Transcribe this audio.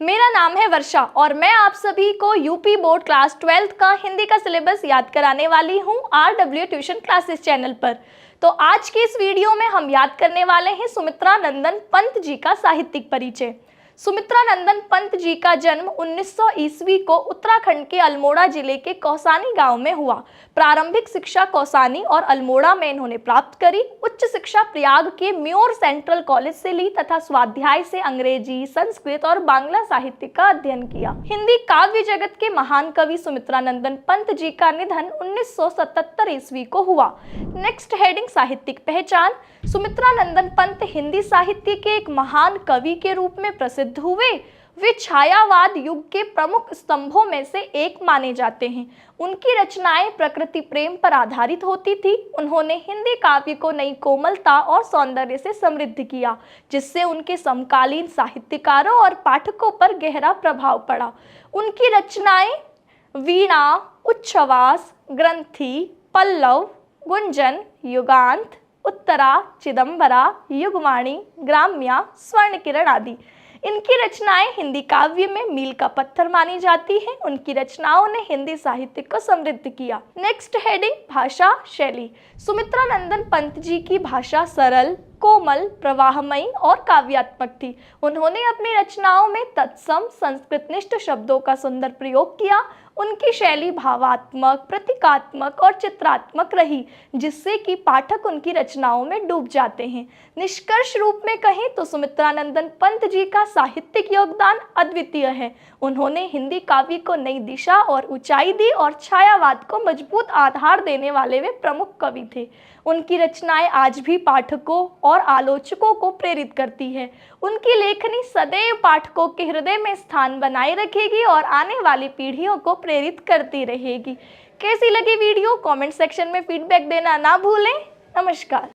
मेरा नाम है वर्षा और मैं आप सभी को यूपी बोर्ड क्लास 12th का हिंदी का सिलेबस याद कराने वाली हूं RW ट्यूशन क्लासेस चैनल पर। तो आज की इस वीडियो में हम याद करने वाले हैं सुमित्रा नंदन पंत जी का साहित्यिक परिचय। सुमित्रा नंदन पंत जी का जन्म 1900 ईस्वी को उत्तराखंड के अल्मोड़ा जिले के कौसानी गांव में हुआ। प्रारंभिक शिक्षा कौसानी और अल्मोड़ा में इन्होंने प्राप्त करी। उच्च शिक्षा प्रयाग के म्योर सेंट्रल कॉलेज से ली तथा स्वाध्याय से अंग्रेजी, संस्कृत और बांग्ला साहित्य का अध्ययन किया। हिंदी काव्य जगत के महान कवि सुमित्रा नंदन पंत जी का निधन 1977 ईस्वी को हुआ। नेक्स्ट हेडिंग साहित्यिक पहचान। सुमित्रा नंदन पंत हिंदी साहित्य के एक महान कवि के रूप में प्रसिद्ध हुए। वे छायावाद युग के प्रमुख स्तंभों में से एक माने जाते हैं। उनकी रचनाएं प्रकृति प्रेम पर आधारित होती थी। उन्होंने हिंदी काव्य को नई कोमलता और सौंदर्य से समृद्ध किया, जिससे उनके समकालीन साहित्यकारों और पाठकों पर गहरा प्रभाव पड़ा। उनकी रचनाएं वीणा, उच्छ्वास, ग्रंथि, पल्लव, गुंजन, युगांत, उत्तरा, चिदंबरा, युगवाणी, ग्राम्या, स्वर्ण किरण आदि इनकी रचनाएं हिंदी काव्य में मील का पत्थर मानी जाती हैं। उनकी रचनाओं ने हिंदी साहित्य को समृद्ध किया। नेक्स्ट हेडिंग भाषा शैली। सुमित्रा नंदन पंत जी की भाषा सरल, कोमल, प्रवाहमयी और काव्यात्मक थी। उन्होंने अपनी रचनाओं में तत्सम संस्कृतनिष्ठ शब्दों का सुंदर प्रयोग किया। उनकी शैली भावात्मक, प्रतीकात्मक और चित्रात्मक रही, जिससे कि पाठक उनकी रचनाओं में डूब जाते हैं। निष्कर्ष रूप में कहें तो सुमित्रा नंदन पंत जी का साहित्यिक योगदान अद्वितीय है। उन्होंने हिंदी काव्य को नई दिशा और ऊंचाई दी और छायावाद को मजबूत आधार देने वाले वे प्रमुख कवि थे। उनकी रचनाएं आज भी पाठकों और आलोचकों को प्रेरित करती है। उनकी लेखनी सदैव पाठकों के हृदय में स्थान बनाए रखेगी और आने वाली पीढ़ियों को प्रेरित करती रहेगी। कैसी लगी वीडियो? कमेंट सेक्शन में फीडबैक देना ना भूलें। नमस्कार।